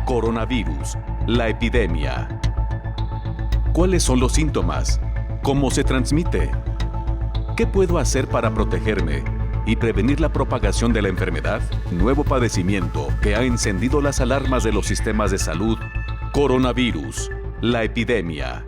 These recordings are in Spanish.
Coronavirus, la epidemia. ¿Cuáles son los síntomas? ¿Cómo se transmite? ¿Qué puedo hacer para protegerme y prevenir la propagación de la enfermedad? Nuevo padecimiento que ha encendido las alarmas de los sistemas de salud. Coronavirus, la epidemia.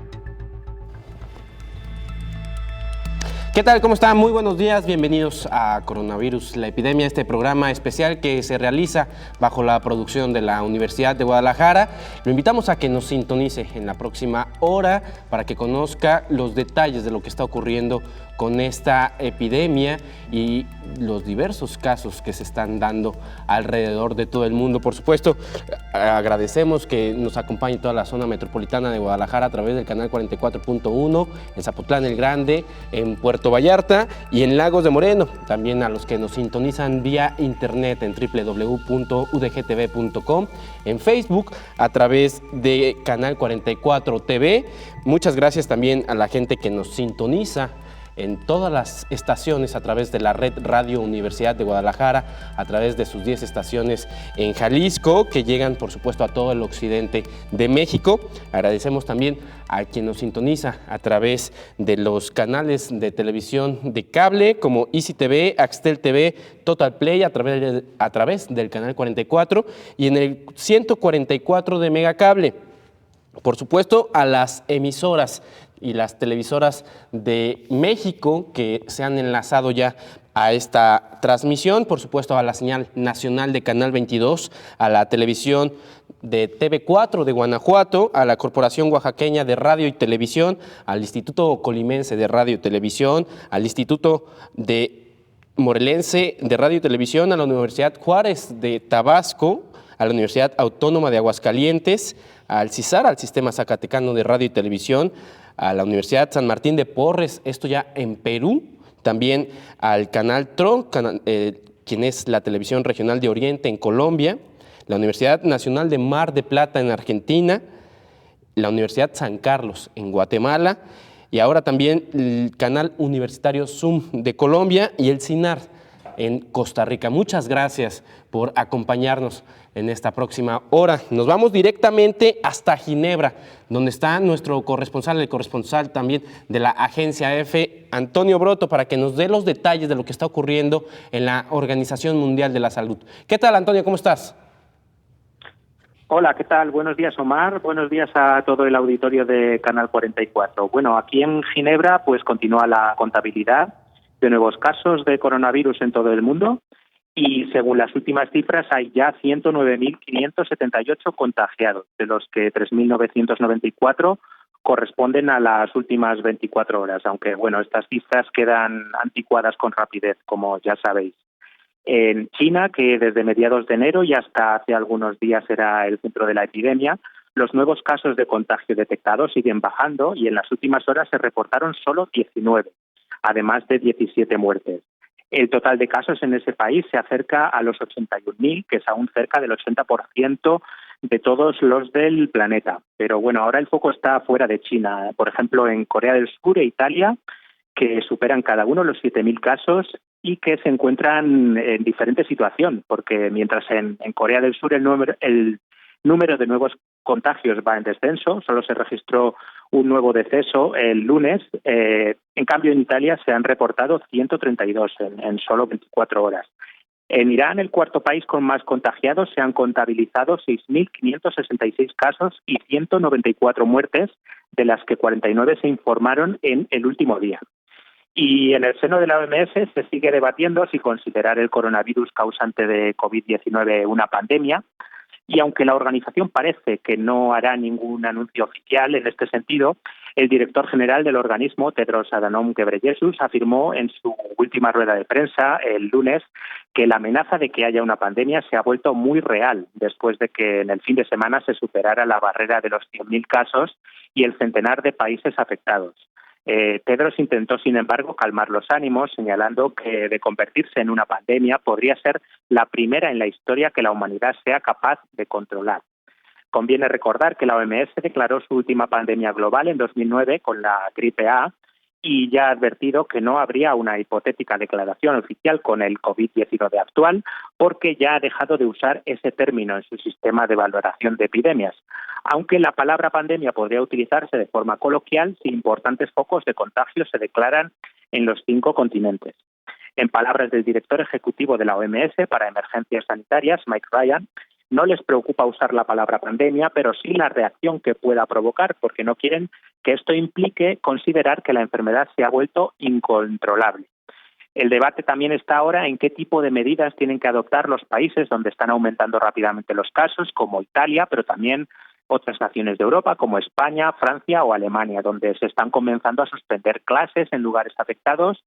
¿Qué tal? ¿Cómo están? Muy buenos días. Bienvenidos a Coronavirus, la epidemia, este programa especial que se realiza bajo la producción de la Universidad de Guadalajara. Lo invitamos a que nos sintonice en la próxima hora para que conozca los detalles de lo que está ocurriendo con esta epidemia y los diversos casos que se están dando alrededor de todo el mundo. Por supuesto, agradecemos que nos acompañe toda la zona metropolitana de Guadalajara a través del canal 44.1, en Zapotlán el Grande, en Puerto Vallarta y en Lagos de Moreno. También a los que nos sintonizan vía internet en www.udgtv.com, en Facebook a través de Canal 44 TV. Muchas gracias también a la gente que nos sintoniza en todas las estaciones a través de la red Radio Universidad de Guadalajara, a través de sus 10 estaciones en Jalisco, que llegan, por supuesto, a todo el occidente de México. Agradecemos también a quien nos sintoniza a través de los canales de televisión de cable, como Easy TV, Axtel TV, Total Play, a través del canal 44 y en el 144 de Megacable. Por supuesto, a las emisoras y las televisoras de México que se han enlazado ya a esta transmisión, por supuesto a la señal nacional de Canal 22, a la televisión de TV4 de Guanajuato, a la Corporación Oaxaqueña de Radio y Televisión, al Instituto Colimense de Radio y Televisión, al Instituto de Morelense de Radio y Televisión, a la Universidad Juárez de Tabasco, a la Universidad Autónoma de Aguascalientes, al CISAR, al Sistema Zacatecano de Radio y Televisión, a la Universidad San Martín de Porres, esto ya en Perú, también al Canal TRO, quien es la televisión regional de Oriente en Colombia, la Universidad Nacional de Mar de Plata en Argentina, la Universidad San Carlos en Guatemala y ahora también el Canal Universitario Zoom de Colombia y el CINAR en Costa Rica. Muchas gracias por acompañarnos en esta próxima hora. Nos vamos directamente hasta Ginebra, donde está nuestro corresponsal, el corresponsal también de la agencia EFE, Antonio Broto, para que nos dé los detalles de lo que está ocurriendo en la Organización Mundial de la Salud. ¿Qué tal, Antonio? ¿Cómo estás? Hola, ¿qué tal? Buenos días, Omar. Buenos días a todo el auditorio de Canal 44. Bueno, aquí en Ginebra pues continúa la contabilidad de nuevos casos de coronavirus en todo el mundo y según las últimas cifras hay ya 109.578 contagiados, de los que 3.994 corresponden a las últimas 24 horas, aunque bueno, estas cifras quedan anticuadas con rapidez, como ya sabéis. En China, que desde mediados de enero y hasta hace algunos días era el centro de la epidemia, los nuevos casos de contagio detectados siguen bajando y en las últimas horas se reportaron solo 19, además de 17 muertes. El total de casos en ese país se acerca a los 81.000, que es aún cerca del 80% de todos los del planeta. Pero bueno, ahora el foco está fuera de China. Por ejemplo, en Corea del Sur e Italia, que superan cada uno los 7.000 casos y que se encuentran en diferente situación, porque mientras en Corea del Sur el número de nuevos contagios va en descenso, solo se registró un nuevo deceso el lunes. En cambio, en Italia se han reportado 132 en solo 24 horas. En Irán, el cuarto país con más contagiados, se han contabilizado 6.566 casos y 194 muertes, de las que 49 se informaron en el último día. Y en el seno de la OMS se sigue debatiendo si considerar el coronavirus causante de COVID-19 una pandemia. Y aunque la organización parece que no hará ningún anuncio oficial en este sentido, el director general del organismo, Tedros Adhanom Ghebreyesus, afirmó en su última rueda de prensa el lunes que la amenaza de que haya una pandemia se ha vuelto muy real después de que en el fin de semana se superara la barrera de los 100.000 casos y el centenar de países afectados. Tedros intentó, sin embargo, calmar los ánimos, señalando que de convertirse en una pandemia podría ser la primera en la historia que la humanidad sea capaz de controlar. Conviene recordar que la OMS declaró su última pandemia global en 2009 con la gripe A y ya ha advertido que no habría una hipotética declaración oficial con el COVID-19 actual porque ya ha dejado de usar ese término en su sistema de valoración de epidemias, aunque la palabra pandemia podría utilizarse de forma coloquial si importantes focos de contagio se declaran en los 5 continentes. En palabras del director ejecutivo de la OMS para emergencias sanitarias, Mike Ryan, no les preocupa usar la palabra pandemia, pero sí la reacción que pueda provocar, porque no quieren que esto implique considerar que la enfermedad se ha vuelto incontrolable. El debate también está ahora en qué tipo de medidas tienen que adoptar los países donde están aumentando rápidamente los casos, como Italia, pero también otras naciones de Europa, como España, Francia o Alemania, donde se están comenzando a suspender clases en lugares afectados,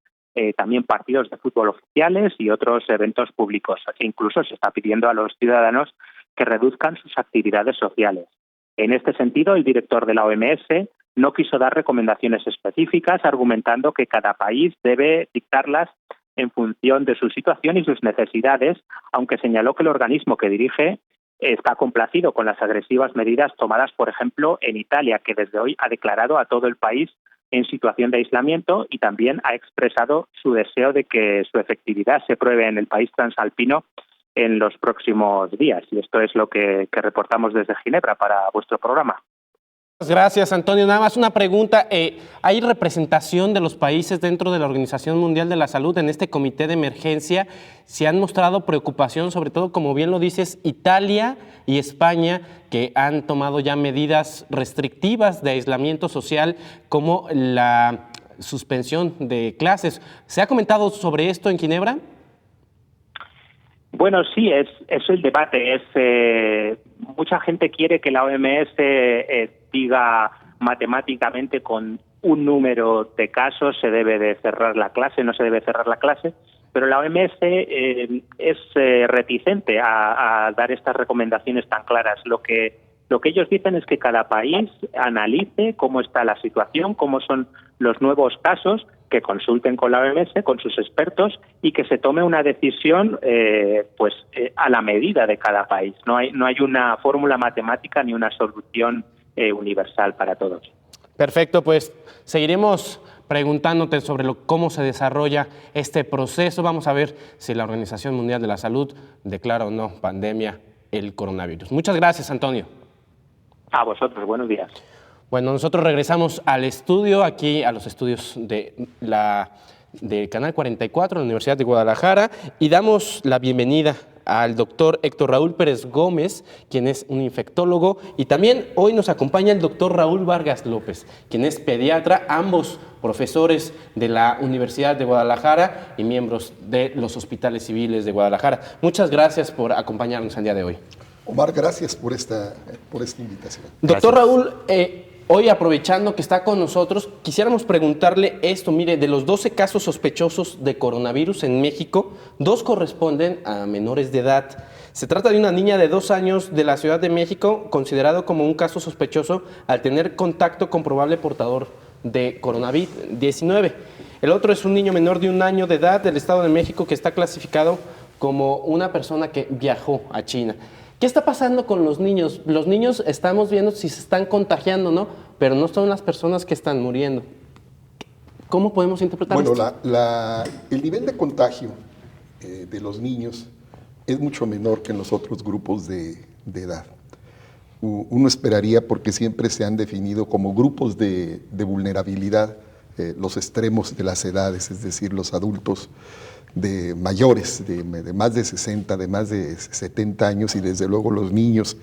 también partidos de fútbol oficiales y otros eventos públicos. Así incluso se está pidiendo a los ciudadanos que reduzcan sus actividades sociales. En este sentido, el director de la OMS no quiso dar recomendaciones específicas, argumentando que cada país debe dictarlas en función de su situación y sus necesidades, aunque señaló que el organismo que dirige está complacido con las agresivas medidas tomadas, por ejemplo, en Italia, que desde hoy ha declarado a todo el país en situación de aislamiento y también ha expresado su deseo de que su efectividad se pruebe en el país transalpino en los próximos días. Y esto es lo que reportamos desde Ginebra para vuestro programa. Gracias, Antonio. Nada más una pregunta. ¿Hay representación de los países dentro de la Organización Mundial de la Salud en este comité de emergencia? ¿Se han mostrado preocupación, sobre todo, como bien lo dices, Italia y España, que han tomado ya medidas restrictivas de aislamiento social, como la suspensión de clases? ¿Se ha comentado sobre esto en Ginebra? Bueno, sí, es el debate. Mucha gente quiere que la OMS diga matemáticamente con un número de casos se debe de cerrar la clase, no se debe cerrar la clase, pero la OMS es reticente a dar estas recomendaciones tan claras. Lo que ellos dicen es que cada país analice cómo está la situación, cómo son los nuevos casos, que consulten con la OMS, con sus expertos y que se tome una decisión a la medida de cada país. No hay una fórmula matemática ni una solución universal para todos. Perfecto, pues seguiremos preguntándote sobre cómo se desarrolla este proceso. Vamos a ver si la Organización Mundial de la Salud declara o no pandemia el coronavirus. Muchas gracias, Antonio. A vosotros, buenos días. Bueno, nosotros regresamos al estudio, aquí a los estudios de Canal 44, la Universidad de Guadalajara, y damos la bienvenida al doctor Héctor Raúl Pérez Gómez, quien es un infectólogo, y también hoy nos acompaña el doctor Raúl Vargas López, quien es pediatra, ambos profesores de la Universidad de Guadalajara y miembros de los hospitales civiles de Guadalajara. Muchas gracias por acompañarnos el día de hoy. Omar, gracias por esta invitación. Doctor Raúl, hoy, aprovechando que está con nosotros, quisiéramos preguntarle esto. Mire, de los 12 casos sospechosos de coronavirus en México, 2 corresponden a menores de edad. Se trata de una niña de 2 años de la Ciudad de México, considerado como un caso sospechoso al tener contacto con probable portador de coronavirus-19. El otro es un niño menor de 1 año de edad del Estado de México que está clasificado como una persona que viajó a China. ¿Qué está pasando con los niños? Los niños estamos viendo si se están contagiando, ¿no? Pero no son las personas que están muriendo. ¿Cómo podemos interpretar esto? Bueno, el nivel de contagio de los niños es mucho menor que en los otros grupos de edad. Uno esperaría, porque siempre se han definido como grupos de vulnerabilidad los extremos de las edades, es decir, los adultos de mayores, de más de 60, de más de 70 años y desde luego los niños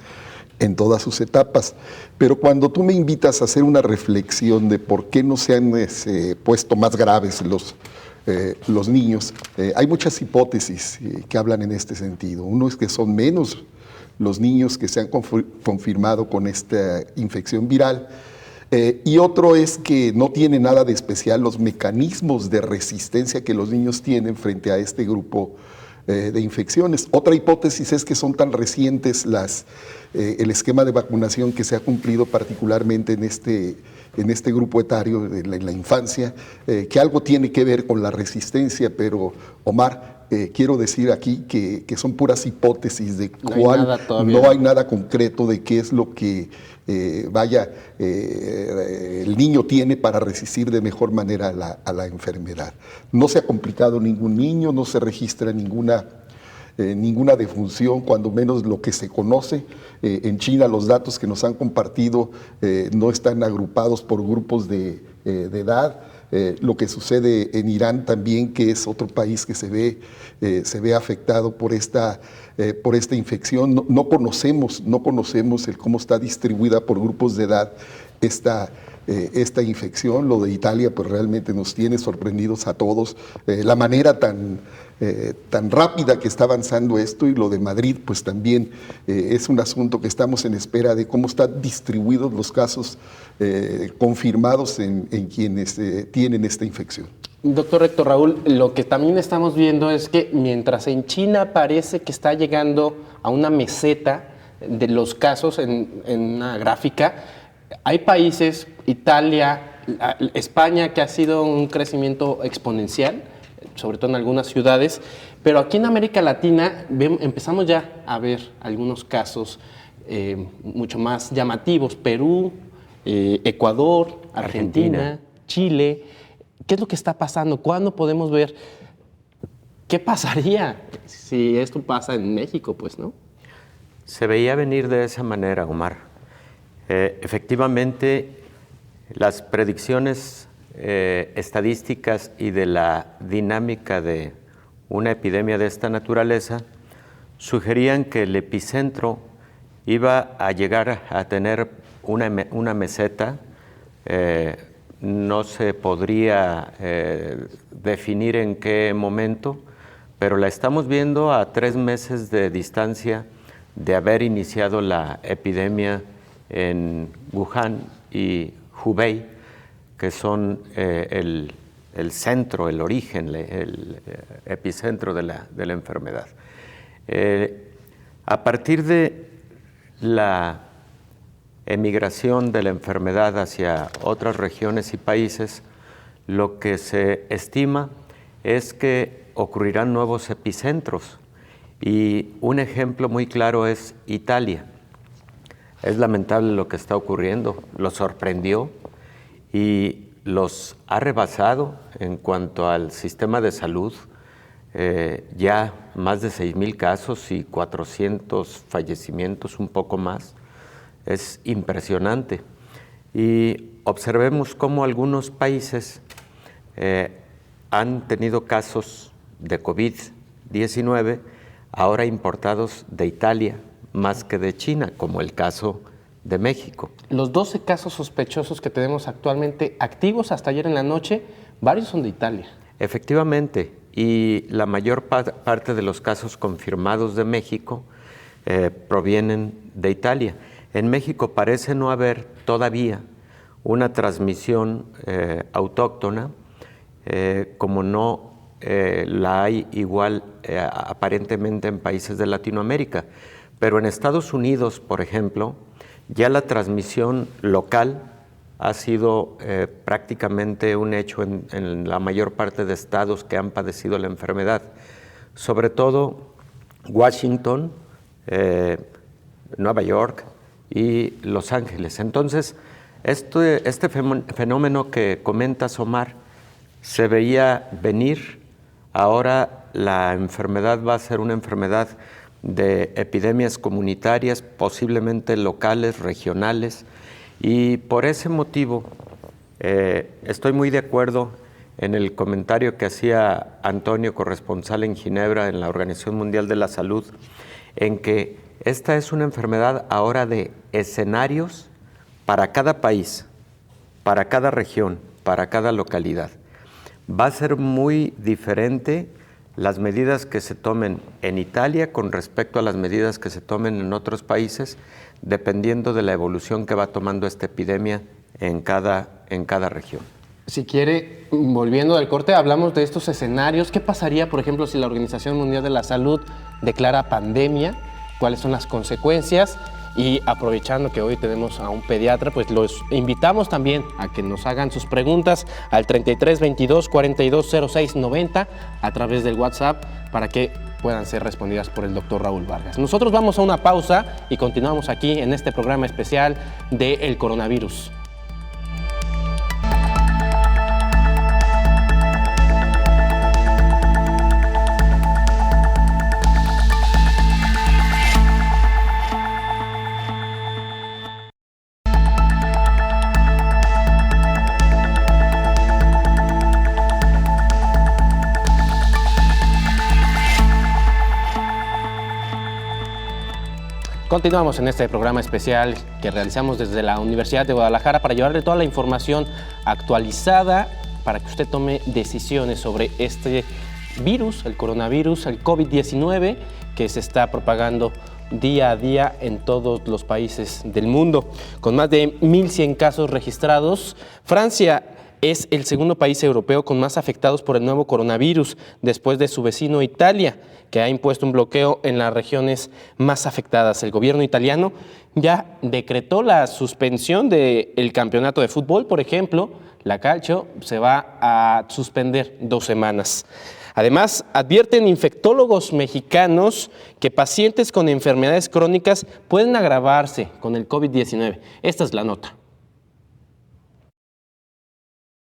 en todas sus etapas. Pero cuando tú me invitas a hacer una reflexión de por qué no se han puesto más graves los niños, hay muchas hipótesis que hablan en este sentido. Uno es que son menos los niños que se han confirmado con esta infección viral, y otro es que no tiene nada de especial los mecanismos de resistencia que los niños tienen frente a este grupo de infecciones. Otra hipótesis es que son tan recientes el esquema de vacunación que se ha cumplido particularmente en este grupo etario, en la infancia, que algo tiene que ver con la resistencia, pero Omar, quiero decir aquí que son puras hipótesis de No hay nada concreto de qué es lo que el niño tiene para resistir de mejor manera a la enfermedad. No se ha complicado ningún niño, no se registra ninguna defunción, cuando menos lo que se conoce. En China los datos que nos han compartido no están agrupados por grupos de edad. Lo que sucede en Irán también, que es otro país que se ve afectado por esta infección. No conocemos cómo está distribuida por grupos de edad esta infección. Lo de Italia pues realmente nos tiene sorprendidos a todos, la manera tan rápida que está avanzando esto, y lo de Madrid pues también es un asunto que estamos en espera de cómo están distribuidos los casos confirmados en quienes tienen esta infección. Doctor Héctor Raúl, lo que también estamos viendo es que mientras en China parece que está llegando a una meseta de los casos en una gráfica, hay países, Italia, España, que ha sido un crecimiento exponencial, sobre todo en algunas ciudades, pero aquí en América Latina empezamos ya a ver algunos casos mucho más llamativos: Perú, Ecuador, Argentina, Chile. ¿Qué es lo que está pasando? ¿Cuándo podemos ver qué pasaría si esto pasa en México? Pues, ¿no? Se veía venir de esa manera, Omar. Efectivamente, las predicciones estadísticas y de la dinámica de una epidemia de esta naturaleza sugerían que el epicentro iba a llegar a tener una meseta. No se podría definir en qué momento, pero la estamos viendo a 3 meses de distancia de haber iniciado la epidemia en Wuhan y Hubei, que son el centro, el origen, el epicentro de la enfermedad. A partir de la emigración de la enfermedad hacia otras regiones y países, lo que se estima es que ocurrirán nuevos epicentros, y un ejemplo muy claro es Italia. Es lamentable lo que está ocurriendo, los sorprendió y los ha rebasado en cuanto al sistema de salud. Ya más de 6,000 casos y 400 fallecimientos, un poco más. Es impresionante. Y observemos cómo algunos países han tenido casos de COVID-19 ahora importados de Italia más que de China, como el caso de México. Los 12 casos sospechosos que tenemos actualmente activos hasta ayer en la noche, varios son de Italia. Efectivamente, y la mayor parte de los casos confirmados de México provienen de Italia. En México parece no haber todavía una transmisión autóctona, como no la hay igual aparentemente en países de Latinoamérica. Pero en Estados Unidos, por ejemplo, ya la transmisión local ha sido prácticamente un hecho en la mayor parte de estados que han padecido la enfermedad, sobre todo Washington, Nueva York y Los Ángeles. Entonces, este fenómeno que comentas, Omar, se veía venir. Ahora la enfermedad va a ser una enfermedad de epidemias comunitarias, posiblemente locales, regionales, y por ese motivo estoy muy de acuerdo en el comentario que hacía Antonio, corresponsal en Ginebra en la Organización Mundial de la Salud, en que esta es una enfermedad ahora de escenarios para cada país, para cada región, para cada localidad. Va a ser muy diferente las medidas que se tomen en Italia con respecto a las medidas que se tomen en otros países, dependiendo de la evolución que va tomando esta epidemia en cada región. Si quiere, volviendo al corte, hablamos de estos escenarios. ¿Qué pasaría, por ejemplo, si la Organización Mundial de la Salud declara pandemia? ¿Cuáles son las consecuencias? Y aprovechando que hoy tenemos a un pediatra, pues los invitamos también a que nos hagan sus preguntas al 33 22 42 06 90 a través del WhatsApp para que puedan ser respondidas por el doctor Raúl Vargas. Nosotros vamos a una pausa y continuamos aquí en este programa especial del coronavirus. Continuamos en este programa especial que realizamos desde la Universidad de Guadalajara para llevarle toda la información actualizada para que usted tome decisiones sobre este virus, el coronavirus, el COVID-19, que se está propagando día a día en todos los países del mundo. Con más de 1.100 casos registrados, Francia es el segundo país europeo con más afectados por el nuevo coronavirus, después de su vecino Italia, que ha impuesto un bloqueo en las regiones más afectadas. El gobierno italiano ya decretó la suspensión del campeonato de fútbol, por ejemplo. La Calcio se va a suspender 2 semanas. Además, advierten infectólogos mexicanos que pacientes con enfermedades crónicas pueden agravarse con el COVID-19. Esta es la nota.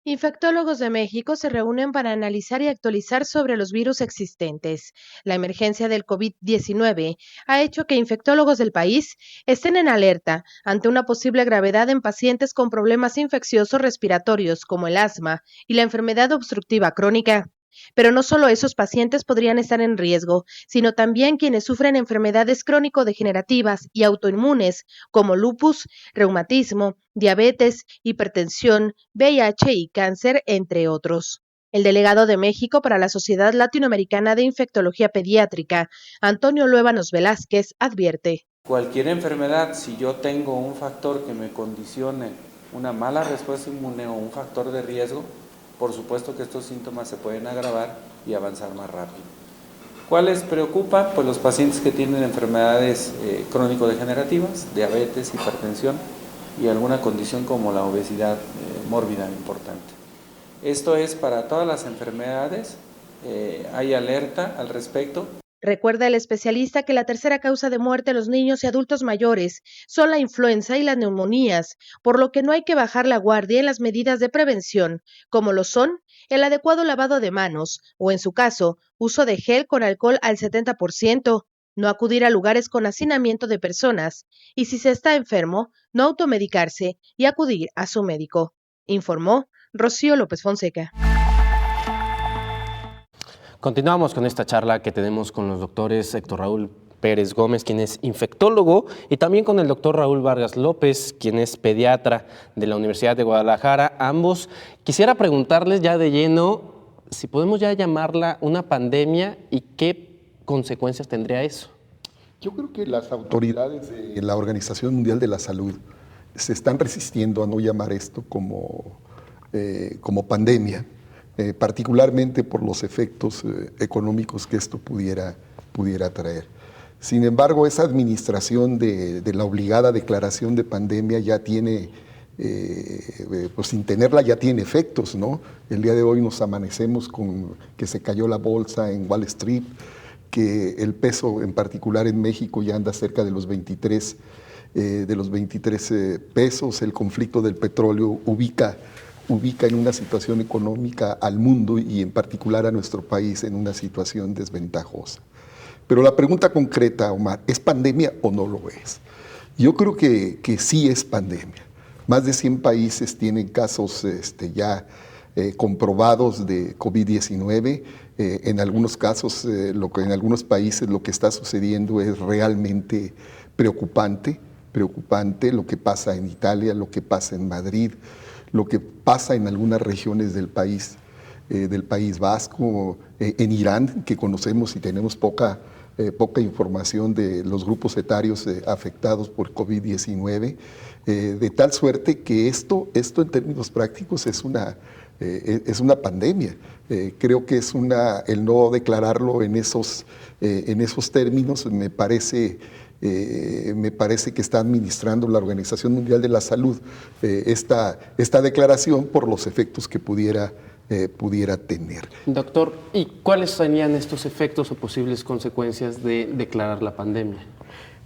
Infectólogos de México se reúnen para analizar y actualizar sobre los virus existentes. La emergencia del COVID-19 ha hecho que infectólogos del país estén en alerta ante una posible gravedad en pacientes con problemas infecciosos respiratorios como el asma y la enfermedad obstructiva crónica. Pero no solo esos pacientes podrían estar en riesgo, sino también quienes sufren enfermedades crónico-degenerativas y autoinmunes como lupus, reumatismo, diabetes, hipertensión, VIH y cáncer, entre otros. El delegado de México para la Sociedad Latinoamericana de Infectología Pediátrica, Antonio Luébanos Velázquez, advierte: cualquier enfermedad, si yo tengo un factor que me condicione una mala respuesta inmune o un factor de riesgo, por supuesto que estos síntomas se pueden agravar y avanzar más rápido. ¿Cuáles preocupan? Pues los pacientes que tienen enfermedades crónico-degenerativas, diabetes, hipertensión y alguna condición como la obesidad mórbida importante. Esto es para todas las enfermedades, hay alerta al respecto. Recuerda el especialista que la tercera causa de muerte en los niños y adultos mayores son la influenza y las neumonías, por lo que no hay que bajar la guardia en las medidas de prevención, como lo son el adecuado lavado de manos o, en su caso, uso de gel con alcohol al 70%, no acudir a lugares con hacinamiento de personas y, si se está enfermo, no automedicarse y acudir a su médico, informó Rocío López Fonseca. Continuamos con esta charla que tenemos con los doctores Héctor Raúl Pérez Gómez, quien es infectólogo, y también con el doctor Raúl Vargas López, quien es pediatra de la Universidad de Guadalajara. Ambos, quisiera preguntarles ya de lleno si podemos ya llamarla una pandemia y qué consecuencias tendría eso. Yo creo que las autoridades de la Organización Mundial de la Salud se están resistiendo a no llamar esto como pandemia. Particularmente por los efectos económicos que esto pudiera traer. Sin embargo, esa administración de la obligada declaración de pandemia ya tiene, pues sin tenerla ya tiene efectos, ¿no? El día de hoy nos amanecemos con que se cayó la bolsa en Wall Street, que el peso en particular en México ya anda cerca de los 23 pesos, el conflicto del petróleo ubica en una situación económica al mundo y en particular a nuestro país en una situación desventajosa. Pero la pregunta concreta, Omar, ¿es pandemia o no lo es? Yo creo que sí es pandemia. Más de 100 países tienen casos ya comprobados de COVID-19. En algunos casos, en algunos países lo que está sucediendo es realmente preocupante lo que pasa en Italia, lo que pasa en Madrid, lo que pasa en algunas regiones del país vasco, en Irán, que conocemos y tenemos poca información de los grupos etarios afectados por COVID-19, de tal suerte que esto en términos prácticos es una pandemia. Creo que el no declararlo en esos términos me parece me parece que está administrando la Organización Mundial de la Salud esta declaración por los efectos que pudiera tener. Doctor, ¿y cuáles serían estos efectos o posibles consecuencias de declarar la pandemia?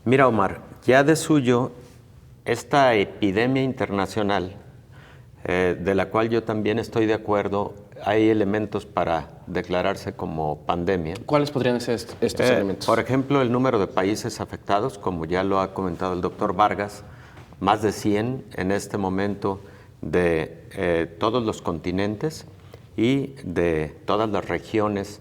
Mira, Omar, ya de suyo, esta epidemia internacional, de la cual yo también estoy de acuerdo, hay elementos para declararse como pandemia. ¿Cuáles podrían ser estos elementos? Por ejemplo, el número de países afectados, como ya lo ha comentado el doctor Vargas, más de 100 en este momento de todos los continentes y de todas las regiones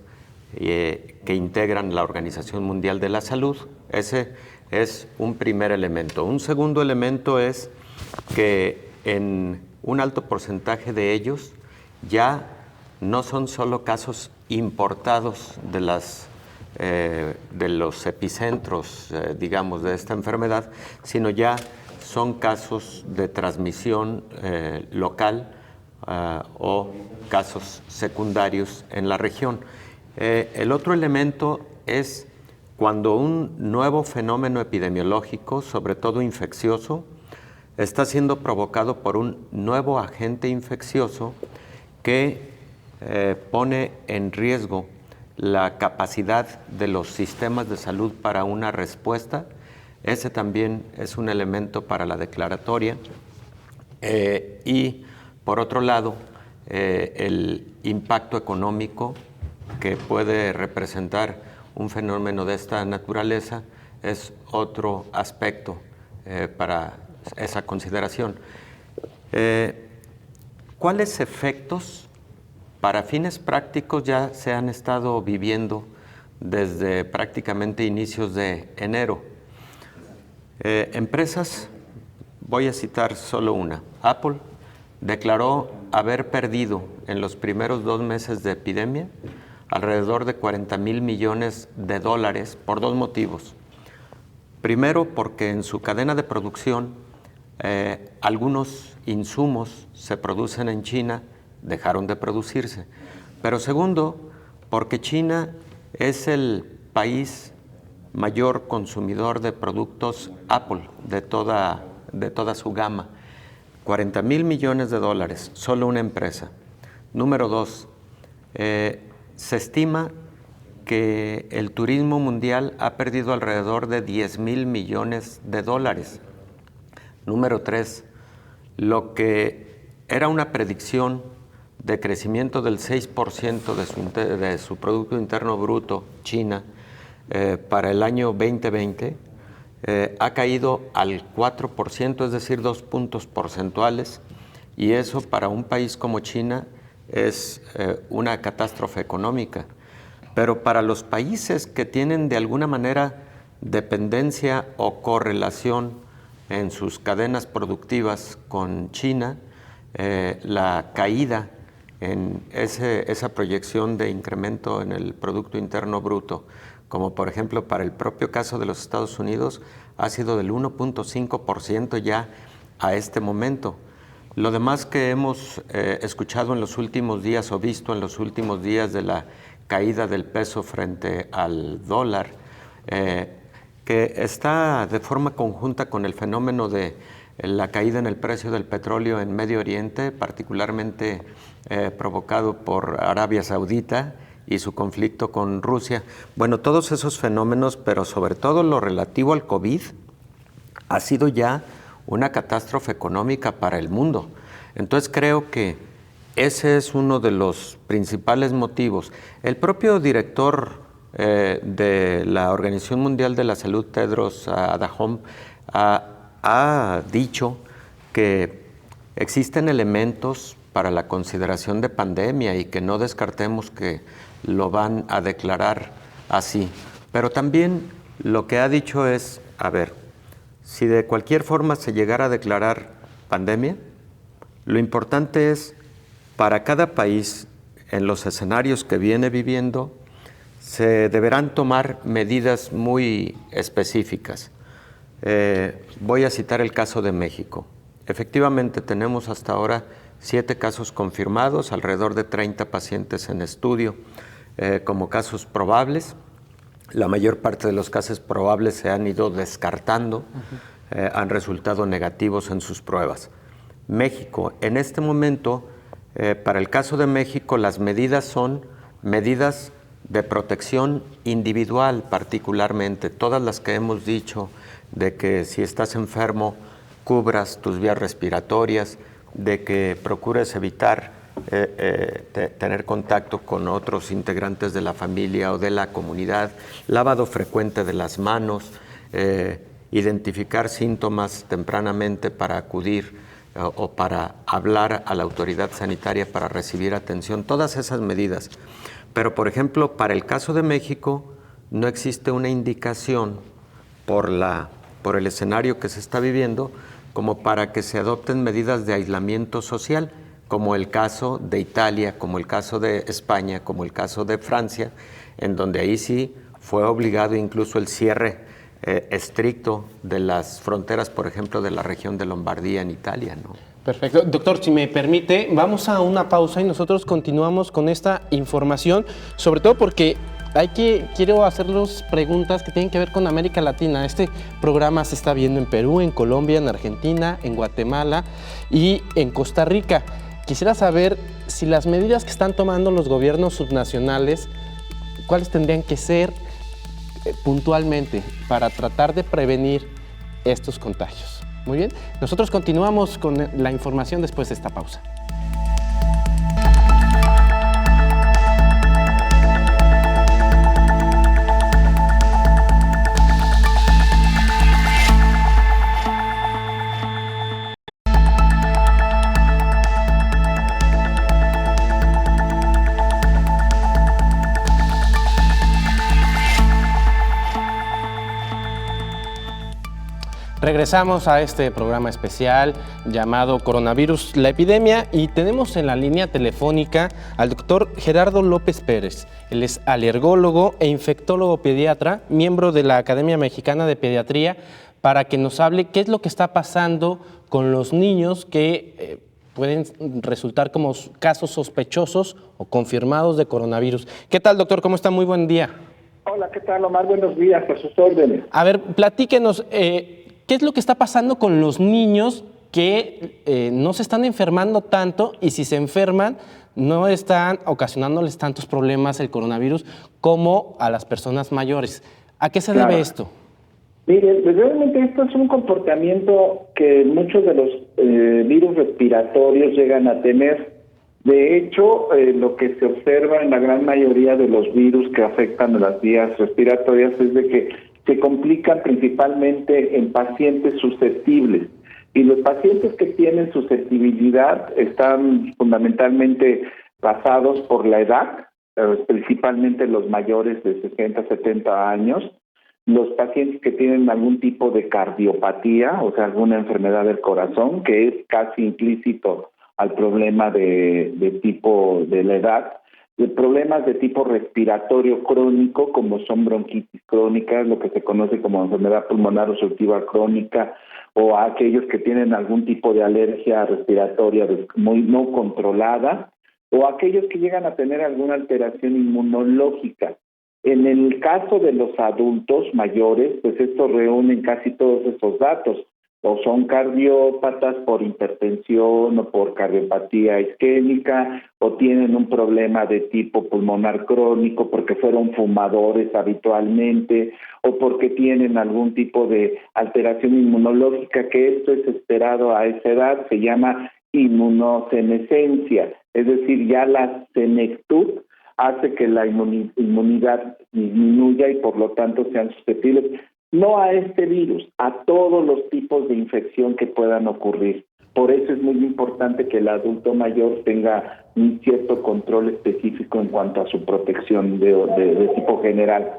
que integran la Organización Mundial de la Salud. Ese es un primer elemento. Un segundo elemento es que en un alto porcentaje de ellos ya no son solo casos importados de los epicentros, digamos, de esta enfermedad, sino ya son casos de transmisión local o casos secundarios en la región. El otro elemento es cuando un nuevo fenómeno epidemiológico, sobre todo infeccioso, está siendo provocado por un nuevo agente infeccioso que pone en riesgo la capacidad de los sistemas de salud para una respuesta. Ese también es un elemento para la declaratoria. Y por otro lado, el impacto económico que puede representar un fenómeno de esta naturaleza es otro aspecto para esa consideración. ¿Cuáles efectos para fines prácticos ya se han estado viviendo desde prácticamente inicios de enero? Empresas, voy a citar solo una. Apple declaró haber perdido en los primeros 2 meses de epidemia alrededor de $40,000 millones por 2 motivos. Primero, porque en su cadena de producción algunos insumos se producen en China, dejaron de producirse. Pero segundo, porque China es el país mayor consumidor de productos Apple, de toda su gama. $40,000 millones, solo una empresa. Número 2, se estima que el turismo mundial ha perdido alrededor de $10,000 millones. Número 3, lo que era una predicción de crecimiento del 6% de su Producto Interno Bruto, China, para el año 2020, ha caído al 4%, es decir, 2 puntos porcentuales, y eso para un país como China es una catástrofe económica. Pero para los países que tienen de alguna manera dependencia o correlación en sus cadenas productivas con China, la caída en esa proyección de incremento en el Producto Interno Bruto, como por ejemplo para el propio caso de los Estados Unidos, ha sido del 1.5% ya a este momento. Lo demás que hemos escuchado en los últimos días o visto en los últimos días de la caída del peso frente al dólar, que está de forma conjunta con el fenómeno de la caída en el precio del petróleo en Medio Oriente, particularmente provocado por Arabia Saudita y su conflicto con Rusia. Bueno, todos esos fenómenos, pero sobre todo lo relativo al COVID, ha sido ya una catástrofe económica para el mundo. Entonces creo que ese es uno de los principales motivos. El propio director de la Organización Mundial de la Salud, Tedros Adhanom, ha dicho que existen elementos para la consideración de pandemia y que no descartemos que lo van a declarar así. Pero también lo que ha dicho es, a ver, si de cualquier forma se llegara a declarar pandemia, lo importante es, para cada país, en los escenarios que viene viviendo, se deberán tomar medidas muy específicas. Voy a citar el caso de México. Efectivamente, tenemos hasta ahora 7 casos confirmados, alrededor de 30 pacientes en estudio como casos probables. La mayor parte de los casos probables se han ido descartando, han resultado negativos en sus pruebas. México, en este momento, para el caso de México, las medidas son medidas de protección individual, particularmente, todas las que hemos dicho, de que si estás enfermo, cubras tus vías respiratorias, de que procures evitar tener contacto con otros integrantes de la familia o de la comunidad, lavado frecuente de las manos, identificar síntomas tempranamente para acudir o para hablar a la autoridad sanitaria para recibir atención, todas esas medidas. Pero, por ejemplo, para el caso de México, no existe una indicación por el escenario que se está viviendo como para que se adopten medidas de aislamiento social, como el caso de Italia, como el caso de España, como el caso de Francia, en donde ahí sí fue obligado incluso el cierre estricto de las fronteras, por ejemplo, de la región de Lombardía en Italia, ¿no? Perfecto. Doctor, si me permite, vamos a una pausa y nosotros continuamos con esta información, sobre todo porque quiero hacerles preguntas que tienen que ver con América Latina. Este programa se está viendo en Perú, en Colombia, en Argentina, en Guatemala y en Costa Rica. Quisiera saber si las medidas que están tomando los gobiernos subnacionales, cuáles tendrían que ser puntualmente para tratar de prevenir estos contagios. Muy bien, nosotros continuamos con la información después de esta pausa. Regresamos a este programa especial llamado Coronavirus, la epidemia, y tenemos en la línea telefónica al doctor Gerardo López Pérez. Él es alergólogo e infectólogo pediatra, miembro de la Academia Mexicana de Pediatría, para que nos hable qué es lo que está pasando con los niños que pueden resultar como casos sospechosos o confirmados de coronavirus. ¿Qué tal, doctor? ¿Cómo está? Muy buen día. Hola, ¿qué tal, Omar? Buenos días, a sus órdenes. A ver, platíquenos, ¿qué es lo que está pasando con los niños que no se están enfermando tanto y si se enferman no están ocasionándoles tantos problemas el coronavirus como a las personas mayores? ¿A qué se debe esto? Mire, realmente esto es un comportamiento que muchos de los virus respiratorios llegan a tener. De hecho, lo que se observa en la gran mayoría de los virus que afectan a las vías respiratorias es de que se complican principalmente en pacientes susceptibles. Y los pacientes que tienen susceptibilidad están fundamentalmente basados por la edad, principalmente los mayores de 60, 70 años, los pacientes que tienen algún tipo de cardiopatía, o sea, alguna enfermedad del corazón, que es casi implícito al problema de tipo de la edad, de problemas de tipo respiratorio crónico, como son bronquitis crónica, lo que se conoce como enfermedad pulmonar obstructiva crónica, o aquellos que tienen algún tipo de alergia respiratoria muy no controlada, o aquellos que llegan a tener alguna alteración inmunológica. En el caso de los adultos mayores, pues estos reúnen casi todos estos datos, o son cardiópatas por hipertensión o por cardiopatía isquémica, o tienen un problema de tipo pulmonar crónico porque fueron fumadores habitualmente, o porque tienen algún tipo de alteración inmunológica, que esto es esperado a esa edad, se llama inmunosenescencia, es decir, ya la senectud hace que la inmunidad disminuya y por lo tanto sean susceptibles, no a este virus, a todos los tipos de infección que puedan ocurrir. Por eso es muy importante que el adulto mayor tenga un cierto control específico en cuanto a su protección de tipo general.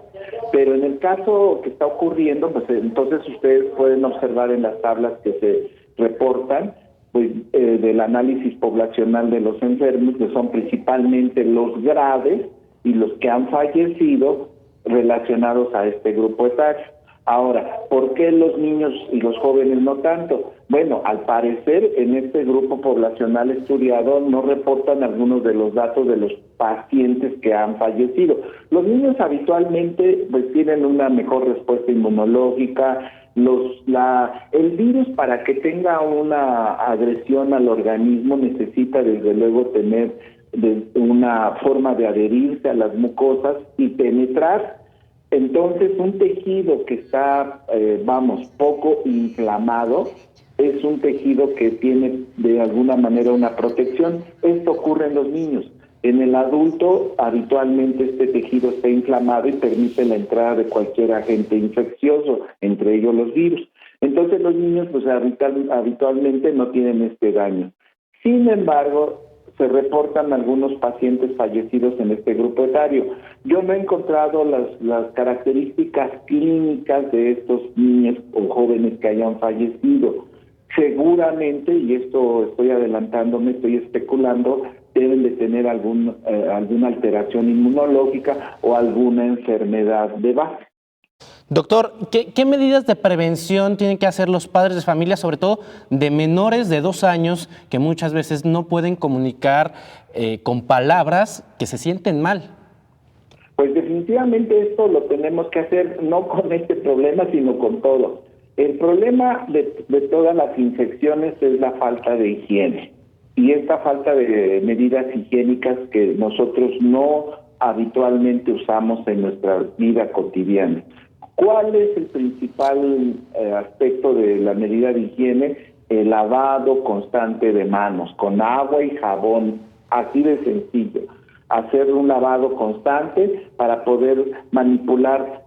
Pero en el caso que está ocurriendo, pues entonces ustedes pueden observar en las tablas que se reportan, pues del análisis poblacional de los enfermos, que son principalmente los graves y los que han fallecido relacionados a este grupo etario. Ahora, ¿por qué los niños y los jóvenes no tanto? Bueno, al parecer en este grupo poblacional estudiado no reportan algunos de los datos de los pacientes que han fallecido. Los niños habitualmente pues tienen una mejor respuesta inmunológica. El virus, para que tenga una agresión al organismo, necesita desde luego tener una forma de adherirse a las mucosas y penetrar. Entonces, un tejido que está, poco inflamado, es un tejido que tiene de alguna manera una protección. Esto ocurre en los niños. En el adulto, habitualmente este tejido está inflamado y permite la entrada de cualquier agente infeccioso, entre ellos los virus. Entonces, los niños pues habitualmente no tienen este daño. Sin embargo, se reportan algunos pacientes fallecidos en este grupo etario. Yo no he encontrado las características clínicas de estos niños o jóvenes que hayan fallecido. Seguramente, y esto estoy adelantándome, estoy especulando, deben de tener alguna alteración inmunológica o alguna enfermedad de base. Doctor, ¿qué medidas de prevención tienen que hacer los padres de familia, sobre todo de menores de 2 años, que muchas veces no pueden comunicar con palabras, que se sienten mal? Pues definitivamente esto lo tenemos que hacer no con este problema, sino con todo. El problema de todas las infecciones es la falta de higiene. Y esta falta de medidas higiénicas que nosotros no habitualmente usamos en nuestra vida cotidiana. ¿Cuál es el principal aspecto de la medida de higiene? El lavado constante de manos, con agua y jabón, así de sencillo. Hacer un lavado constante para poder manipular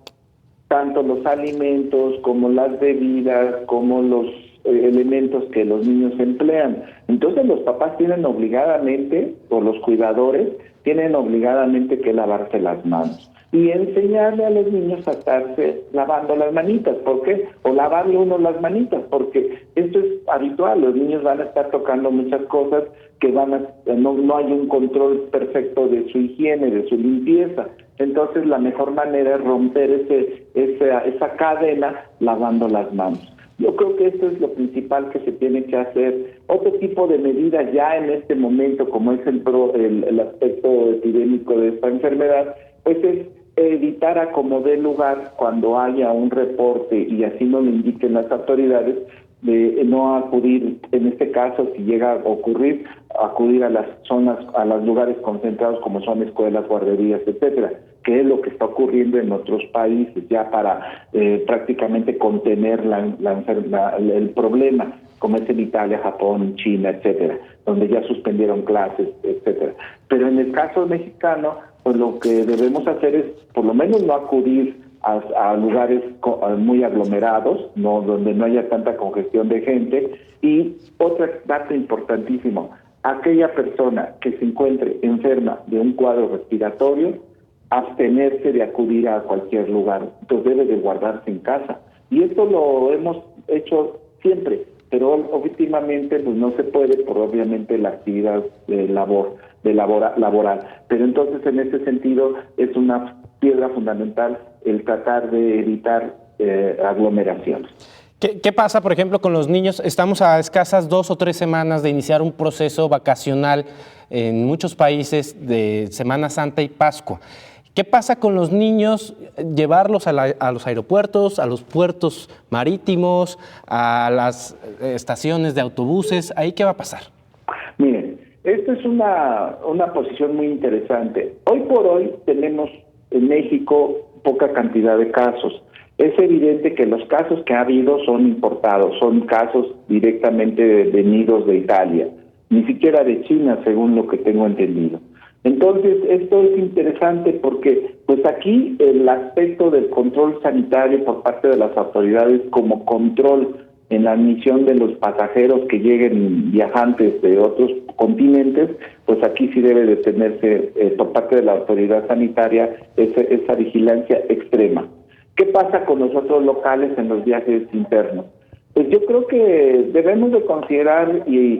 tanto los alimentos como las bebidas, como los elementos que los niños emplean. Entonces los papás tienen obligadamente, o los cuidadores, tienen obligadamente que lavarse las manos y enseñarle a los niños a estarse lavando las manitas. ¿Por qué? O lavarle uno las manitas, porque esto es habitual. Los niños van a estar tocando muchas cosas que no hay un control perfecto de su higiene, de su limpieza. Entonces la mejor manera es romper esa cadena lavando las manos. Yo creo que esto es lo principal que se tiene que hacer. Otro tipo de medidas ya en este momento, como es el aspecto epidémico de esta enfermedad, pues es evitar a como dé lugar cuando haya un reporte y así nos lo indiquen las autoridades, de no acudir, en este caso, si llega a ocurrir, acudir a las zonas, a los lugares concentrados como son escuelas, guarderías, etcétera, que es lo que está ocurriendo en otros países ya para prácticamente contener el problema, como es en Italia, Japón, China, etcétera, donde ya suspendieron clases, etcétera. Pero en el caso mexicano, pues lo que debemos hacer es, por lo menos, no acudir a lugares muy aglomerados, donde no haya tanta congestión de gente. Y otro dato importantísimo, aquella persona que se encuentre enferma de un cuadro respiratorio, abstenerse de acudir a cualquier lugar, entonces debe de guardarse en casa. Y esto lo hemos hecho siempre, pero últimamente pues no se puede por obviamente la actividad laboral. Pero entonces en ese sentido es una piedra fundamental el tratar de evitar aglomeraciones. ¿Qué pasa, por ejemplo, con los niños? Estamos a escasas 2 o 3 semanas de iniciar un proceso vacacional en muchos países de Semana Santa y Pascua. ¿Qué pasa con los niños? Llevarlos a los aeropuertos, a los puertos marítimos, a las estaciones de autobuses. ¿Ahí qué va a pasar? Miren, esta es una posición muy interesante. Hoy por hoy tenemos en México poca cantidad de casos. Es evidente que los casos que ha habido son importados, son casos directamente venidos de Italia, ni siquiera de China, según lo que tengo entendido. Entonces, esto es interesante porque pues aquí el aspecto del control sanitario por parte de las autoridades como control en la admisión de los pasajeros que lleguen viajantes de otros continentes, pues aquí sí debe de tenerse por parte de la autoridad sanitaria esa vigilancia extrema. ¿Qué pasa con nosotros locales en los viajes internos? Pues yo creo que debemos de considerar y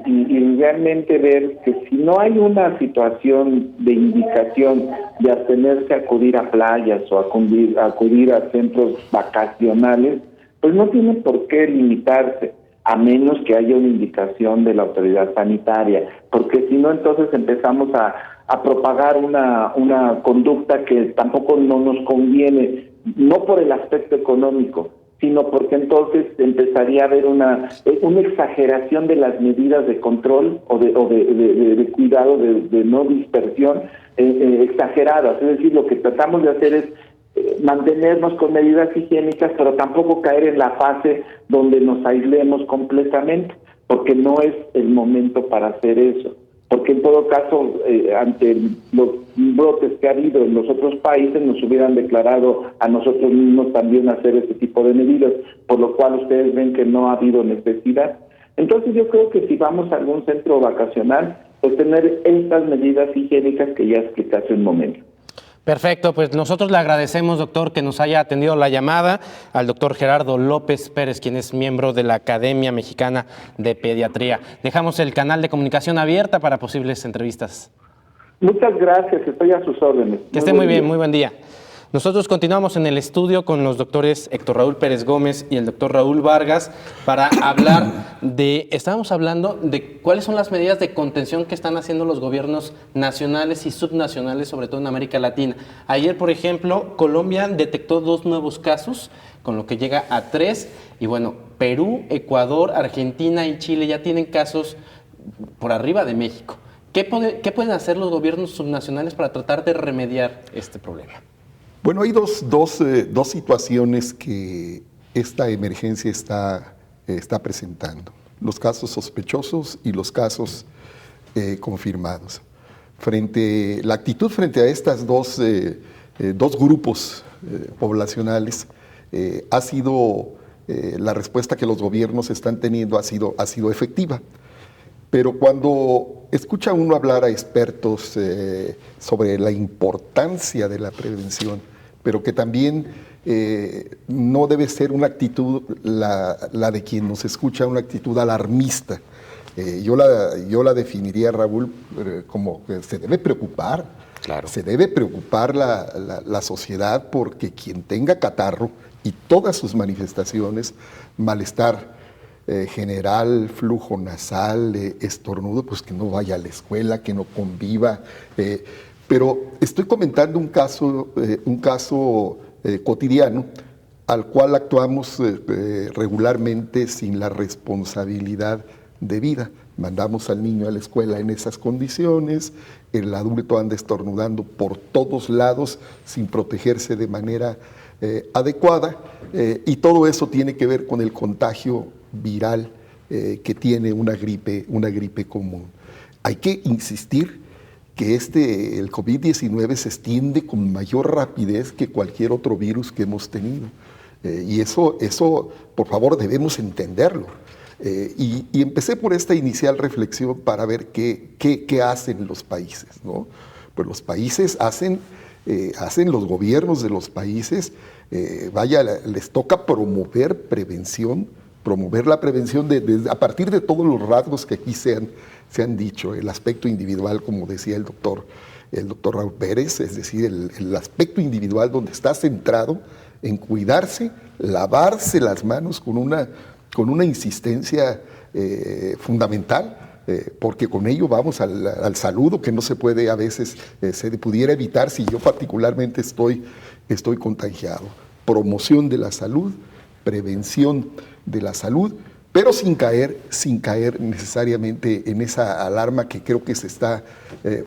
realmente ver que si no hay una situación de indicación de abstenerse a acudir a playas o acudir a centros vacacionales, pues no tiene por qué limitarse, a menos que haya una indicación de la autoridad sanitaria, porque si no, entonces empezamos a propagar una conducta que tampoco no nos conviene, no por el aspecto económico, sino porque entonces empezaría a haber una exageración de las medidas de control o de cuidado, de no dispersión exageradas. Es decir, lo que tratamos de hacer es mantenernos con medidas higiénicas, pero tampoco caer en la fase donde nos aislemos completamente, porque no es el momento para hacer eso. Porque en todo caso, ante los brotes que ha habido en los otros países, nos hubieran declarado a nosotros mismos también hacer ese tipo de medidas, por lo cual ustedes ven que no ha habido necesidad. Entonces yo creo que si vamos a algún centro vacacional, pues tener estas medidas higiénicas que ya expliqué hace un momento. Perfecto, pues nosotros le agradecemos, doctor, que nos haya atendido la llamada, al doctor Gerardo López Pérez, quien es miembro de la Academia Mexicana de Pediatría. Dejamos el canal de comunicación abierta para posibles entrevistas. Muchas gracias, estoy a sus órdenes. Que esté muy bien, muy buen día. Nosotros continuamos en el estudio con los doctores Héctor Raúl Pérez Gómez y el doctor Raúl Vargas para hablar estábamos hablando de cuáles son las medidas de contención que están haciendo los gobiernos nacionales y subnacionales, sobre todo en América Latina. Ayer, por ejemplo, Colombia detectó 2 nuevos casos, con lo que llega a 3, y bueno, Perú, Ecuador, Argentina y Chile ya tienen casos por arriba de México. ¿Qué pueden hacer los gobiernos subnacionales para tratar de remediar este problema? Bueno, hay dos situaciones que esta emergencia está presentando. Los casos sospechosos y los casos confirmados. La actitud frente a estas dos grupos poblacionales ha sido, la respuesta que los gobiernos están teniendo ha sido efectiva. Pero cuando escucha uno hablar a expertos sobre la importancia de la prevención, pero que también no debe ser una actitud, la de quien nos escucha, una actitud alarmista. Yo la definiría, Raúl, como que se debe preocupar. Claro. Se debe preocupar la sociedad porque quien tenga catarro y todas sus manifestaciones, malestar general, flujo nasal, estornudo, pues que no vaya a la escuela, que no conviva. Pero estoy comentando un caso cotidiano al cual actuamos regularmente sin la responsabilidad debida. Mandamos al niño a la escuela en esas condiciones, el adulto anda estornudando por todos lados sin protegerse de manera adecuada, y todo eso tiene que ver con el contagio viral que tiene una gripe común. Hay que insistir que el COVID-19 se extiende con mayor rapidez que cualquier otro virus que hemos tenido. Y eso, por favor, debemos entenderlo. Y empecé por esta inicial reflexión para ver qué hacen los países, ¿no? Pues los países hacen los gobiernos de los países, les toca promover la prevención a partir de todos los rasgos que aquí se han dicho, el aspecto individual, como decía el doctor Raúl Pérez, es decir, el aspecto individual donde está centrado en cuidarse, lavarse las manos con una insistencia fundamental, porque con ello vamos al saludo que no se puede a veces, se pudiera evitar si yo particularmente estoy contagiado. Promoción de la salud, prevención de la salud, pero sin caer necesariamente en esa alarma que creo que se está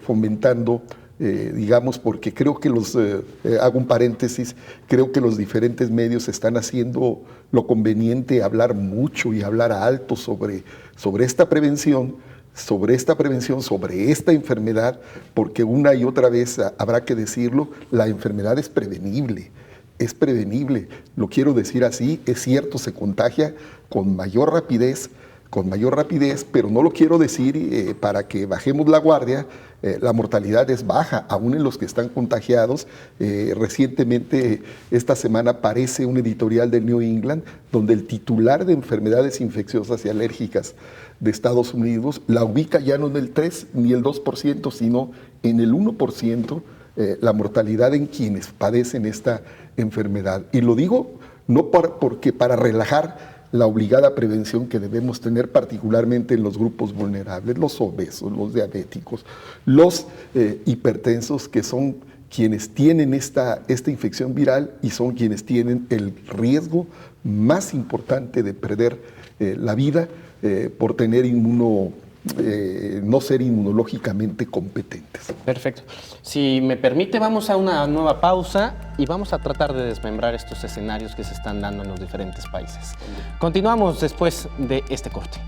fomentando, digamos, porque creo que hago un paréntesis, creo que los diferentes medios están haciendo lo conveniente, hablar mucho y hablar alto sobre esta prevención, sobre esta enfermedad, porque una y otra vez habrá que decirlo, la enfermedad es prevenible, lo quiero decir así, es cierto, se contagia con mayor rapidez con mayor rapidez, pero no lo quiero decir para que bajemos la guardia. La mortalidad es baja, aún en los que están contagiados. Recientemente, esta semana, aparece un editorial del New England donde el titular de enfermedades infecciosas y alérgicas de Estados Unidos la ubica ya no en el 3 ni el 2%, sino en el 1%, la mortalidad en quienes padecen esta enfermedad. Y lo digo no porque para relajar la obligada prevención que debemos tener, particularmente en los grupos vulnerables, los obesos, los diabéticos, los hipertensos, que son quienes tienen esta infección viral y son quienes tienen el riesgo más importante de perder la vida por tener no ser inmunológicamente competentes. Perfecto. Si me permite, vamos a una nueva pausa y vamos a tratar de desmembrar estos escenarios que se están dando en los diferentes países. Continuamos después de este corte.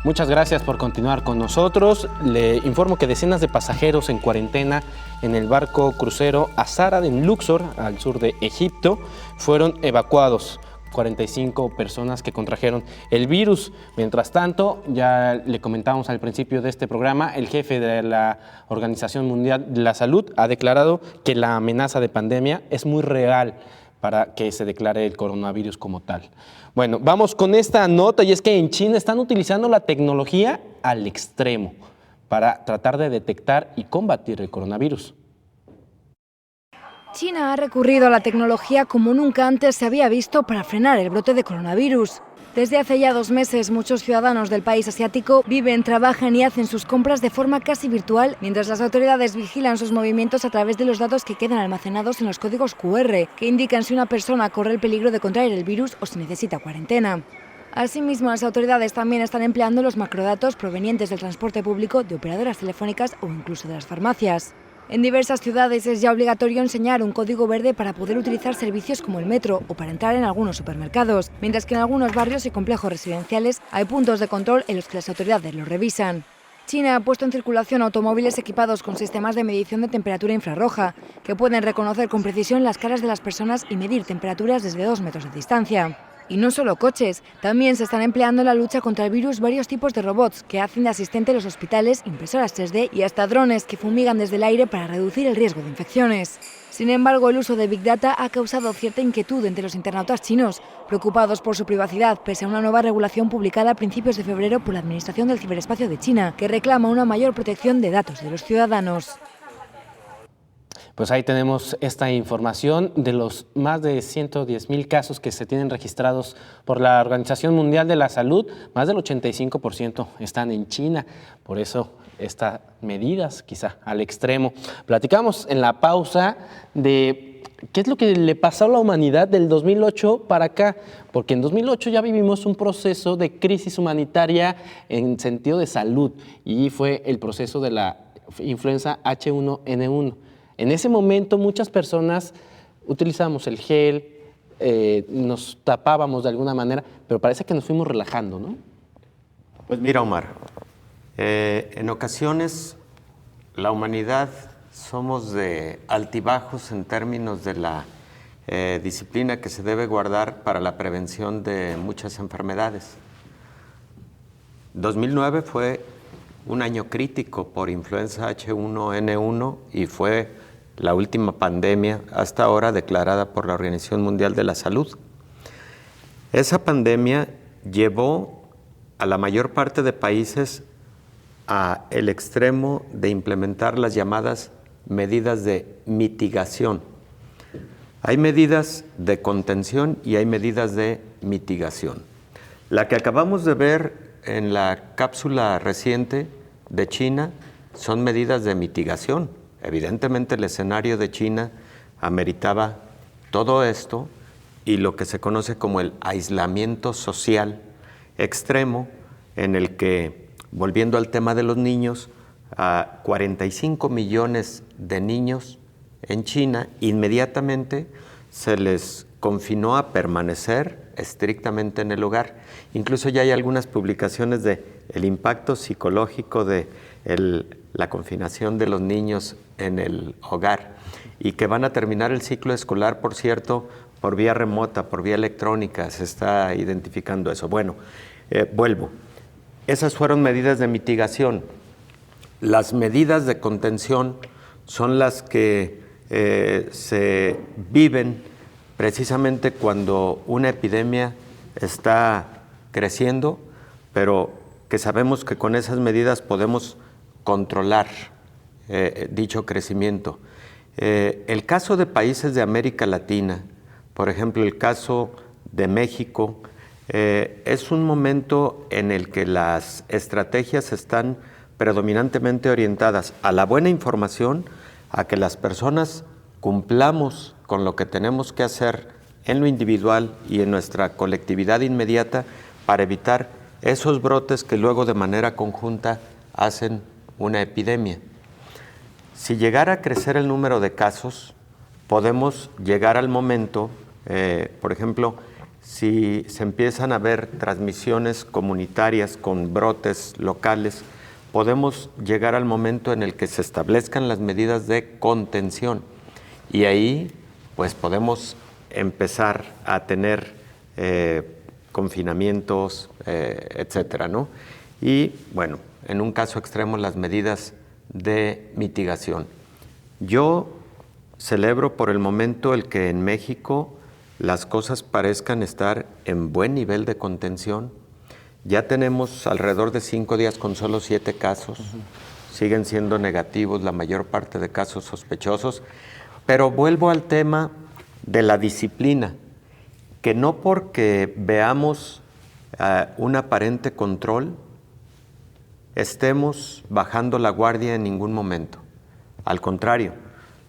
Muchas gracias por continuar con nosotros. Le informo que decenas de pasajeros en cuarentena en el barco crucero Azara en Luxor, al sur de Egipto, fueron evacuados. 45 personas que contrajeron el virus. Mientras tanto, ya le comentamos al principio de este programa, el jefe de la Organización Mundial de la Salud ha declarado que la amenaza de pandemia es muy real para que se declare el coronavirus como tal. Bueno, vamos con esta nota, y es que en China están utilizando la tecnología al extremo para tratar de detectar y combatir el coronavirus. China ha recurrido a la tecnología como nunca antes se había visto para frenar el brote de coronavirus. Desde hace ya 2 meses, muchos ciudadanos del país asiático viven, trabajan y hacen sus compras de forma casi virtual, mientras las autoridades vigilan sus movimientos a través de los datos que quedan almacenados en los códigos QR, que indican si una persona corre el peligro de contraer el virus o si necesita cuarentena. Asimismo, las autoridades también están empleando los macrodatos provenientes del transporte público, de operadoras telefónicas o incluso de las farmacias. En diversas ciudades es ya obligatorio enseñar un código verde para poder utilizar servicios como el metro o para entrar en algunos supermercados, mientras que en algunos barrios y complejos residenciales hay puntos de control en los que las autoridades los revisan. China ha puesto en circulación automóviles equipados con sistemas de medición de temperatura infrarroja, que pueden reconocer con precisión las caras de las personas y medir temperaturas desde 2 metros de distancia. Y no solo coches, también se están empleando en la lucha contra el virus varios tipos de robots que hacen de asistente en los hospitales, impresoras 3D y hasta drones que fumigan desde el aire para reducir el riesgo de infecciones. Sin embargo, el uso de Big Data ha causado cierta inquietud entre los internautas chinos, preocupados por su privacidad, pese a una nueva regulación publicada a principios de febrero por la Administración del Ciberespacio de China, que reclama una mayor protección de datos de los ciudadanos. Pues ahí tenemos esta información de los más de 110,000 casos que se tienen registrados por la Organización Mundial de la Salud. Más del 85% están en China, por eso estas medidas quizá al extremo. Platicamos en la pausa de qué es lo que le pasó a la humanidad del 2008 para acá, porque en 2008 ya vivimos un proceso de crisis humanitaria en sentido de salud y fue el proceso de la influenza H1N1. En ese momento muchas personas utilizamos el gel, nos tapábamos de alguna manera, pero parece que nos fuimos relajando, ¿no? Pues mira, Omar, en ocasiones la humanidad somos de altibajos en términos de la disciplina que se debe guardar para la prevención de muchas enfermedades. 2009 fue un año crítico por influenza H1N1 y fue la última pandemia hasta ahora declarada por la Organización Mundial de la Salud. Esa pandemia llevó a la mayor parte de países a el extremo de implementar las llamadas medidas de mitigación. Hay medidas de contención y hay medidas de mitigación. La que acabamos de ver en la cápsula reciente de China son medidas de mitigación. Evidentemente el escenario de China ameritaba todo esto y lo que se conoce como el aislamiento social extremo, en el que, volviendo al tema de los niños, a 45 millones de niños en China, inmediatamente se les confinó a permanecer estrictamente en el hogar. Incluso ya hay algunas publicaciones de el impacto psicológico de la confinación de los niños en el hogar, y que van a terminar el ciclo escolar, por cierto, por vía remota, por vía electrónica. Se está identificando eso. Bueno, vuelvo. Esas fueron medidas de mitigación. Las medidas de contención son las que se viven precisamente cuando una epidemia está creciendo, pero que sabemos que con esas medidas podemos controlar dicho crecimiento. El caso de países de América Latina, por ejemplo, el caso de México, es un momento en el que las estrategias están predominantemente orientadas a la buena información, a que las personas cumplamos con lo que tenemos que hacer en lo individual y en nuestra colectividad inmediata para evitar esos brotes que luego de manera conjunta hacen una epidemia. Si llegara a crecer el número de casos, podemos llegar al momento, por ejemplo, si se empiezan a ver transmisiones comunitarias con brotes locales, podemos llegar al momento en el que se establezcan las medidas de contención, y ahí pues podemos empezar a tener confinamientos, etcétera, ¿no? Y bueno, en un caso extremo, las medidas de mitigación. Yo celebro por el momento el que en México las cosas parezcan estar en buen nivel de contención. Ya tenemos alrededor de 5 días con solo 7 casos. Siguen siendo negativos la mayor parte de casos sospechosos, pero vuelvo al tema de la disciplina, que no porque veamos un aparente control estemos bajando la guardia en ningún momento. Al contrario,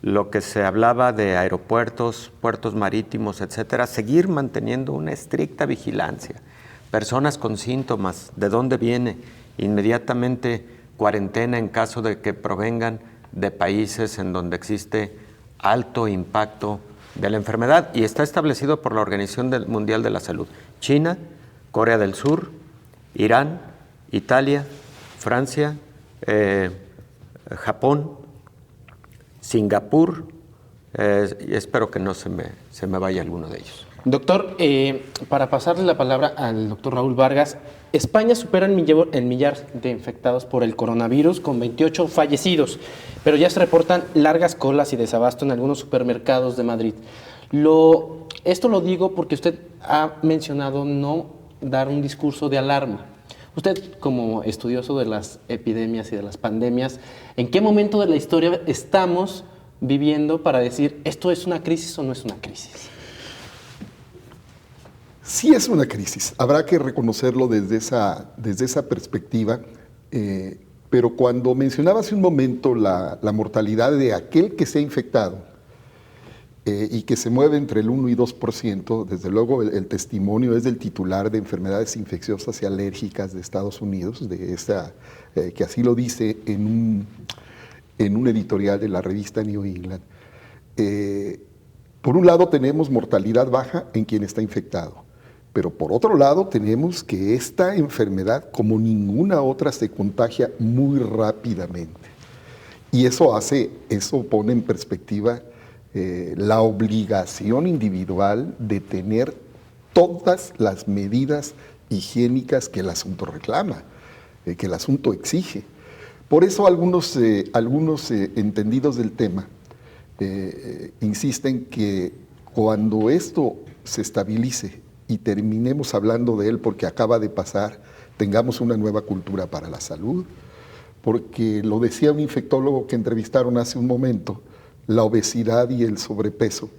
lo que se hablaba de aeropuertos, puertos marítimos, etcétera, seguir manteniendo una estricta vigilancia. Personas con síntomas, ¿de dónde viene? Inmediatamente cuarentena en caso de que provengan de países en donde existe alto impacto de la enfermedad, y está establecido por la Organización Mundial de la Salud. China, Corea del Sur, Irán, Italia, Francia, Japón, Singapur, y espero que no se me vaya alguno de ellos. Doctor, para pasarle la palabra al doctor Raúl Vargas, España supera el millar de infectados por el coronavirus con 28 fallecidos, pero ya se reportan largas colas y desabasto en algunos supermercados de Madrid. Esto lo digo porque usted ha mencionado no dar un discurso de alarma. Usted, como estudioso de las epidemias y de las pandemias, ¿en qué momento de la historia estamos viviendo para decir esto es una crisis o no es una crisis? Sí es una crisis, habrá que reconocerlo desde esa perspectiva, pero cuando mencionaba hace un momento la mortalidad de aquel que se ha infectado y que se mueve entre el 1 y 2%, desde luego el testimonio es del titular de enfermedades infecciosas y alérgicas de Estados Unidos, que así lo dice en un editorial de la revista New England. Por un lado tenemos mortalidad baja en quien está infectado, pero por otro lado tenemos que esta enfermedad, como ninguna otra, se contagia muy rápidamente. Y eso pone en perspectiva la obligación individual de tener todas las medidas higiénicas que el asunto reclama, que el asunto exige. Por eso algunos entendidos del tema insisten que cuando esto se estabilice y terminemos hablando de él porque acaba de pasar, tengamos una nueva cultura para la salud, porque lo decía un infectólogo que entrevistaron hace un momento, la obesidad y el sobrepeso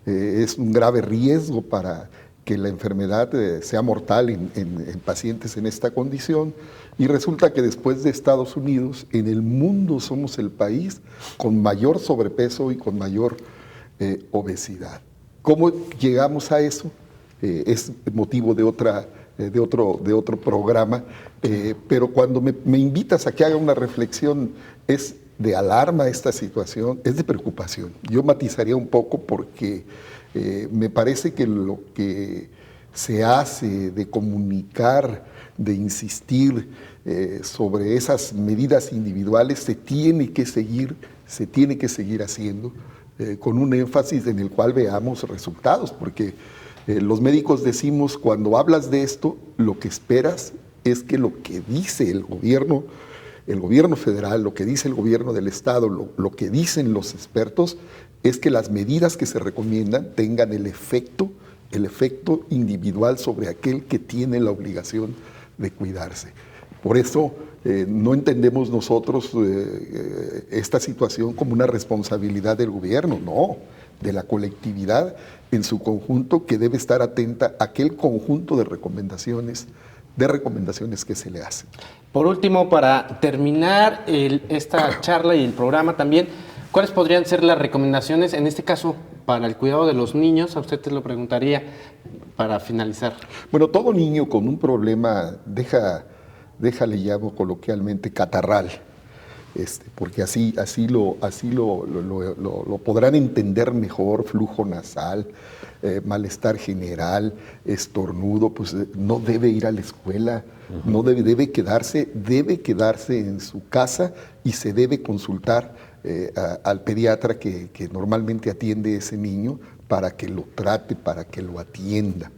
es un grave riesgo para que la enfermedad sea mortal en pacientes en esta condición, y resulta que después de Estados Unidos, en el mundo somos el país con mayor sobrepeso y con mayor obesidad. ¿Cómo llegamos a eso? Es motivo de otra de otro programa, pero cuando me invitas a que haga una reflexión, es de alarma esta situación, es de preocupación. Yo matizaría un poco porque me parece que lo que se hace de comunicar, de insistir sobre esas medidas individuales, se tiene que seguir haciendo con un énfasis en el cual veamos resultados, porque los médicos decimos, cuando hablas de esto, lo que esperas es que lo que dice el gobierno federal, lo que dice el gobierno del estado, lo que dicen los expertos, es que las medidas que se recomiendan tengan el efecto individual sobre aquel que tiene la obligación de cuidarse. Por eso no entendemos nosotros esta situación como una responsabilidad del gobierno, no, de la colectividad en su conjunto, que debe estar atenta a aquel conjunto de recomendaciones que se le hacen. Por último, para terminar esta charla y el programa también, ¿cuáles podrían ser las recomendaciones, en este caso, para el cuidado de los niños? A usted te lo preguntaría para finalizar. Bueno, todo niño con un problema, le llamo coloquialmente catarral, porque así lo podrán entender mejor, flujo nasal, malestar general, estornudo, pues no debe ir a la escuela, no debe quedarse en su casa y se debe consultar al pediatra que normalmente atiende a ese niño para que lo trate, para que lo atienda.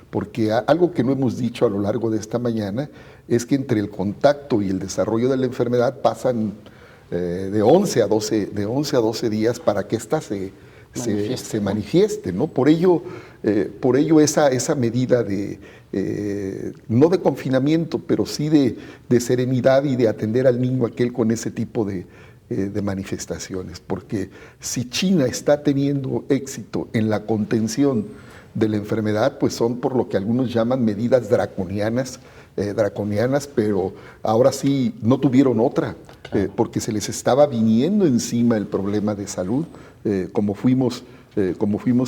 Porque algo que no hemos dicho a lo largo de esta mañana es que entre el contacto y el desarrollo de la enfermedad pasan de 11 a 12 días para que ésta se manifieste, ¿no? Por ello esa medida no de confinamiento, pero sí de serenidad y de atender al niño aquel con ese tipo de manifestaciones. Porque si China está teniendo éxito en la contención de la enfermedad, pues son por lo que algunos llaman medidas draconianas, pero ahora sí no tuvieron otra, porque se les estaba viniendo encima el problema de salud, como fuimos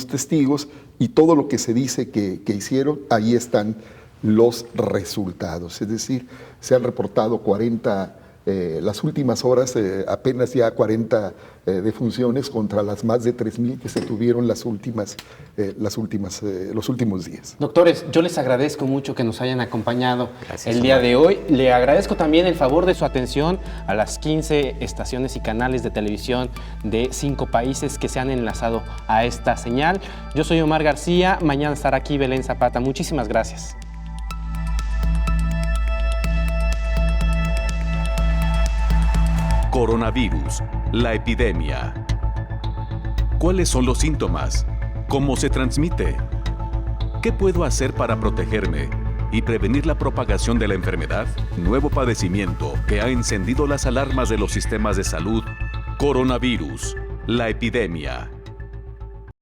testigos, y todo lo que se dice que hicieron, ahí están los resultados. Es decir, se han reportado 40, las últimas horas, apenas ya 40 defunciones contra las más de 3,000 que se tuvieron los últimos días. Doctores, yo les agradezco mucho que nos hayan acompañado el día de hoy. Le agradezco también el favor de su atención a las 15 estaciones y canales de televisión de 5 países que se han enlazado a esta señal. Yo soy Omar García, mañana estará aquí Belén Zapata. Muchísimas gracias. Coronavirus, la epidemia. ¿Cuáles son los síntomas? ¿Cómo se transmite? ¿Qué puedo hacer para protegerme y prevenir la propagación de la enfermedad? Nuevo padecimiento que ha encendido las alarmas de los sistemas de salud. Coronavirus, la epidemia.